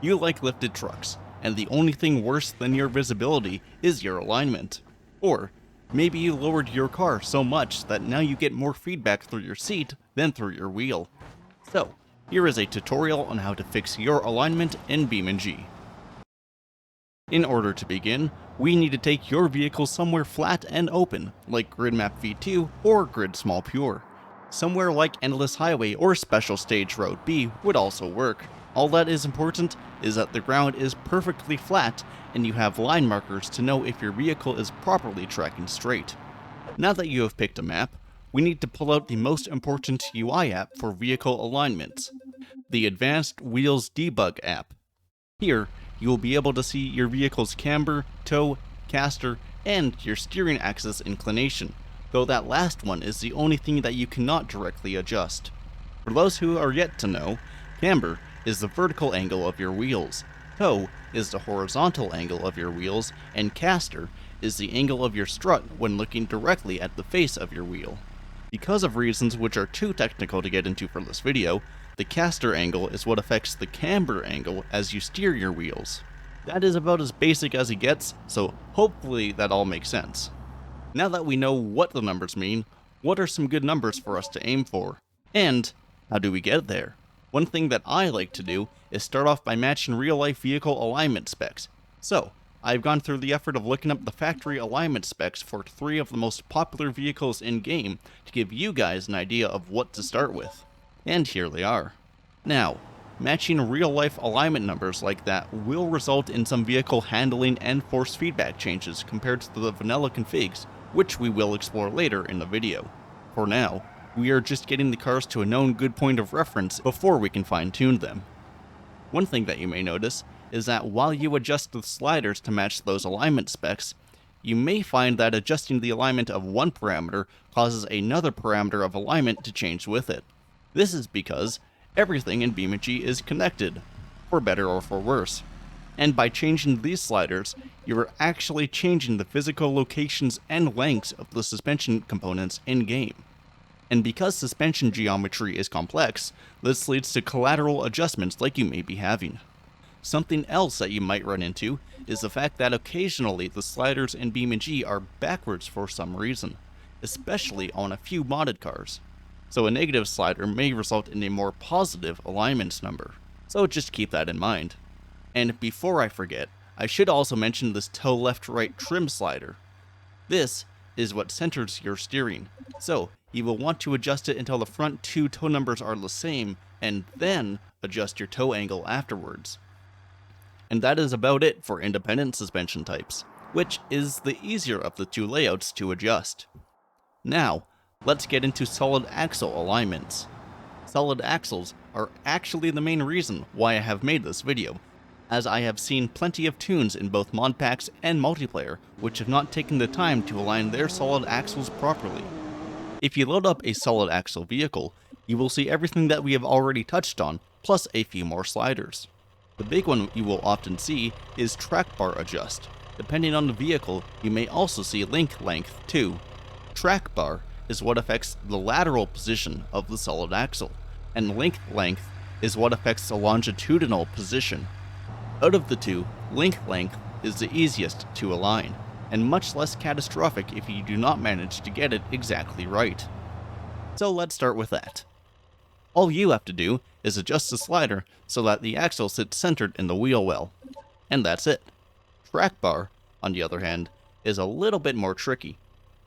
you like lifted trucks, and the only thing worse than your visibility is your alignment. Or maybe you lowered your car so much that now you get more feedback through your seat than through your wheel. So, here is a tutorial on how to fix your alignment in BeamNG. In order to begin, we need to take your vehicle somewhere flat and open, like Grid Map V2 or Grid Small Pure. Somewhere like Endless Highway or Special Stage Road B would also work. All that is important is that the ground is perfectly flat and you have line markers to know if your vehicle is properly tracking straight. Now that you have picked a map, we need to pull out the most important UI app for vehicle alignments, the Advanced Wheels Debug app. Here, you will be able to see your vehicle's camber, toe, caster, and your steering axis inclination, though that last one is the only thing that you cannot directly adjust. For those who are yet to know, camber is the vertical angle of your wheels, toe is the horizontal angle of your wheels, and caster is the angle of your strut when looking directly at the face of your wheel. Because of reasons which are too technical to get into for this video, the caster angle is what affects the camber angle as you steer your wheels. That is about as basic as it gets, so hopefully that all makes sense. Now that we know what the numbers mean, what are some good numbers for us to aim for? And how do we get there? One thing that I like to do is start off by matching real-life vehicle alignment specs. So, I've gone through the effort of looking up the factory alignment specs for 3 of the most popular vehicles in-game to give you guys an idea of what to start with. And here they are. Now, matching real-life alignment numbers like that will result in some vehicle handling and force feedback changes compared to the vanilla configs, which we will explore later in the video. For now, we are just getting the cars to a known good point of reference before we can fine-tune them. One thing that you may notice is that while you adjust the sliders to match those alignment specs, you may find that adjusting the alignment of one parameter causes another parameter of alignment to change with it. This is because everything in BeamNG is connected, for better or for worse. And by changing these sliders, you are actually changing the physical locations and lengths of the suspension components in-game. And because suspension geometry is complex, this leads to collateral adjustments like you may be having. Something else that you might run into is the fact that occasionally the sliders in BeamNG are backwards for some reason, especially on a few modded cars. So a negative slider may result in a more positive alignment number, so just keep that in mind. And before I forget, I should also mention this toe left-right trim slider. This is what centers your steering, so you will want to adjust it until the front 2 toe numbers are the same, and then adjust your toe angle afterwards. And that is about it for independent suspension types, which is the easier of the 2 layouts to adjust. Now, let's get into solid axle alignments. Solid axles are actually the main reason why I have made this video, as I have seen plenty of tunes in both mod packs and multiplayer which have not taken the time to align their solid axles properly. If you load up a solid axle vehicle, you will see everything that we have already touched on, plus a few more sliders. The big one you will often see is track bar adjust. Depending on the vehicle, you may also see link length too. Track bar is what affects the lateral position of the solid axle, and link length is what affects the longitudinal position. Out of the two, link length is the easiest to align, and much less catastrophic if you do not manage to get it exactly right. So let's start with that. All you have to do is adjust the slider so that the axle sits centered in the wheel well. And that's it. Track bar, on the other hand, is a little bit more tricky.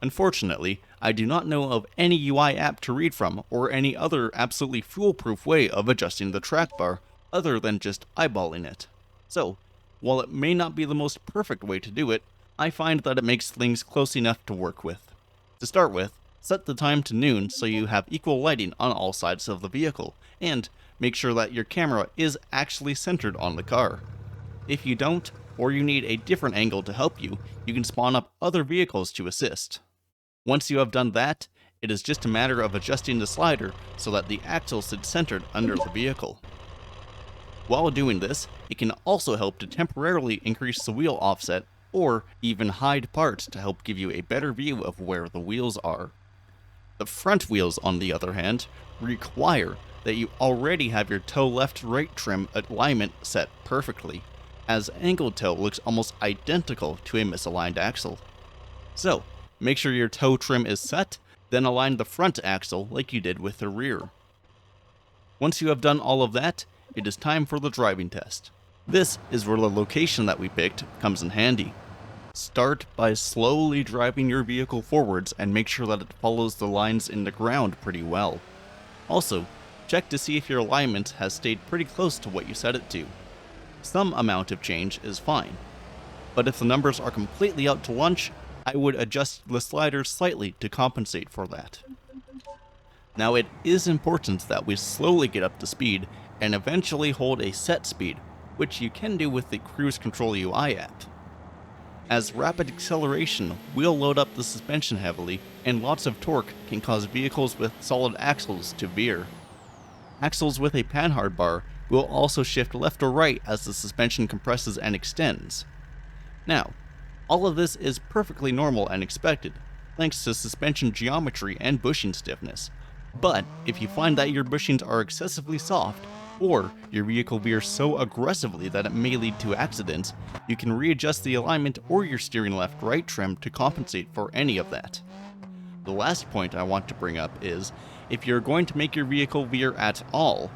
Unfortunately, I do not know of any UI app to read from or any other absolutely foolproof way of adjusting the track bar other than just eyeballing it. So, while it may not be the most perfect way to do it, I find that it makes things close enough to work with. To start with, set the time to noon so you have equal lighting on all sides of the vehicle, and make sure that your camera is actually centered on the car. If you don't, or you need a different angle to help you, you can spawn up other vehicles to assist. Once you have done that, it is just a matter of adjusting the slider so that the axle sits centered under the vehicle. While doing this, it can also help to temporarily increase the wheel offset or even hide parts to help give you a better view of where the wheels are. The front wheels, on the other hand, require that you already have your toe left-right trim alignment set perfectly, as angled toe looks almost identical to a misaligned axle. So, make sure your toe trim is set, then align the front axle like you did with the rear. Once you have done all of that, it is time for the driving test. This is where the location that we picked comes in handy. Start by slowly driving your vehicle forwards and make sure that it follows the lines in the ground pretty well. Also, check to see if your alignment has stayed pretty close to what you set it to. Some amount of change is fine, but if the numbers are completely out to lunch, I would adjust the sliders slightly to compensate for that. Now it is important that we slowly get up to speed and eventually hold a set speed, which you can do with the Cruise Control UI app. As rapid acceleration will load up the suspension heavily, and lots of torque can cause vehicles with solid axles to veer. Axles with a panhard bar will also shift left or right as the suspension compresses and extends. Now, all of this is perfectly normal and expected, thanks to suspension geometry and bushing stiffness. But if you find that your bushings are excessively soft, or your vehicle veers so aggressively that it may lead to accidents, you can readjust the alignment or your steering left-right trim to compensate for any of that. The last point I want to bring up is, if you're going to make your vehicle veer at all,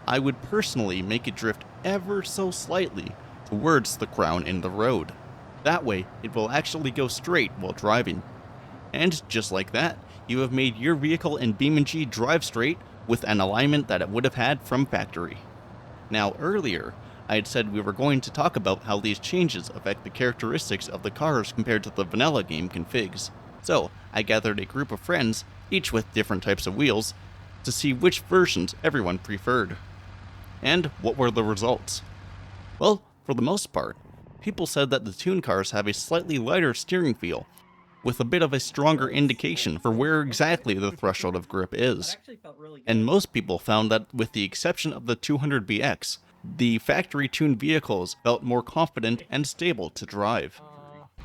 I would personally make it drift ever so slightly towards the crown in the road. That way, it will actually go straight while driving. And just like that, you have made your vehicle in BeamNG drive straight with an alignment that it would have had from factory. Now earlier, I had said we were going to talk about how these changes affect the characteristics of the cars compared to the vanilla game configs. So, I gathered a group of friends, each with different types of wheels, to see which versions everyone preferred. And what were the results? Well, for the most part, people said that the Tune cars have a slightly lighter steering feel, with a bit of a stronger indication for where exactly the threshold of grip is. And most people found that, with the exception of the 200BX, the factory-tuned vehicles felt more confident and stable to drive.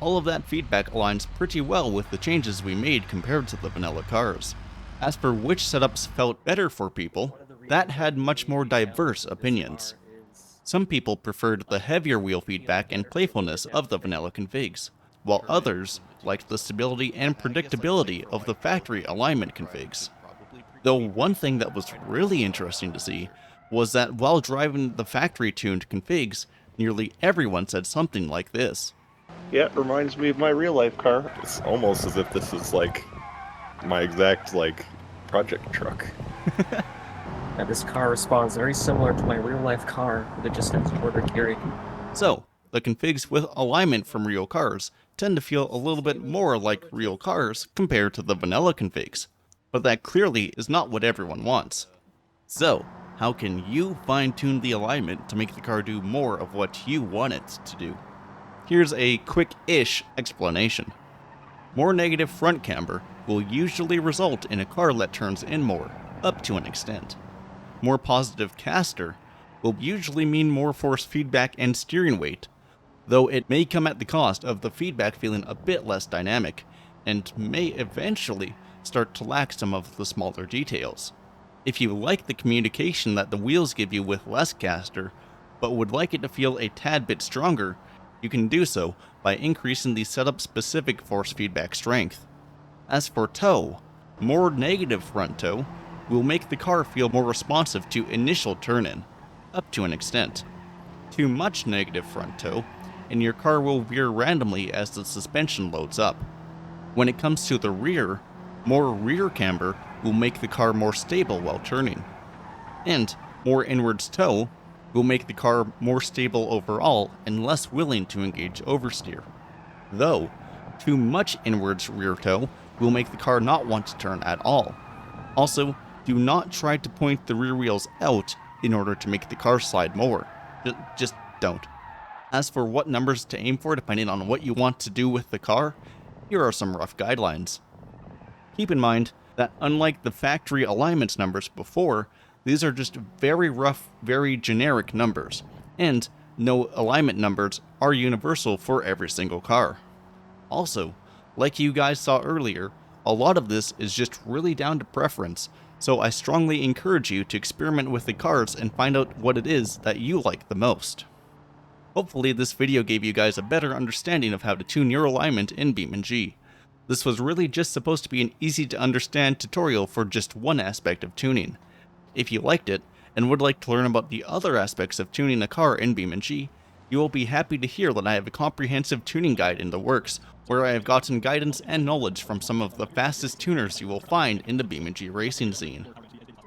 All of that feedback aligns pretty well with the changes we made compared to the vanilla cars. As for which setups felt better for people, that had much more diverse opinions. Some people preferred the heavier wheel feedback and playfulness of the vanilla configs, while others liked the stability and predictability of the factory alignment configs. Though one thing that was really interesting to see was that while driving the factory-tuned configs, nearly everyone said something like this. Yeah, it reminds me of my real-life car. It's almost as if this is like my exact project truck. Yeah, this car responds very similar to my real-life car, but it just has quarter gearing. So, the configs with alignment from real cars tend to feel a little bit more like real cars compared to the vanilla configs, but that clearly is not what everyone wants. So, how can you fine-tune the alignment to make the car do more of what you want it to do? Here's a quick-ish explanation. More negative front camber will usually result in a car that turns in more, up to an extent. More positive caster will usually mean more force feedback and steering weight, though it may come at the cost of the feedback feeling a bit less dynamic, and may eventually start to lack some of the smaller details. If you like the communication that the wheels give you with less caster, but would like it to feel a tad bit stronger, you can do so by increasing the setup-specific force feedback strength. As for toe, more negative front toe will make the car feel more responsive to initial turn-in, up to an extent. Too much negative front toe, and your car will veer randomly as the suspension loads up. When it comes to the rear, more rear camber will make the car more stable while turning. And more inwards toe will make the car more stable overall and less willing to engage oversteer. Though, too much inwards rear toe will make the car not want to turn at all. Also, do not try to point the rear wheels out in order to make the car slide more. Just don't. As for what numbers to aim for depending on what you want to do with the car, here are some rough guidelines. Keep in mind that unlike the factory alignment numbers before, these are just very rough, very generic numbers, and no alignment numbers are universal for every single car. Also, like you guys saw earlier, a lot of this is just really down to preference, So I strongly encourage you to experiment with the cars and find out what it is that you like the most. Hopefully this video gave you guys a better understanding of how to tune your alignment in BeamNG. This was really just supposed to be an easy to understand tutorial for just one aspect of tuning. If you liked it, and would like to learn about the other aspects of tuning a car in BeamNG, you will be happy to hear that I have a comprehensive tuning guide in the works, where I have gotten guidance and knowledge from some of the fastest tuners you will find in the BeamNG racing scene.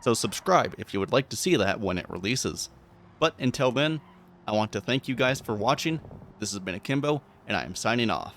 So subscribe if you would like to see that when it releases. But until then, I want to thank you guys for watching. This has been Akimbo, and I am signing off.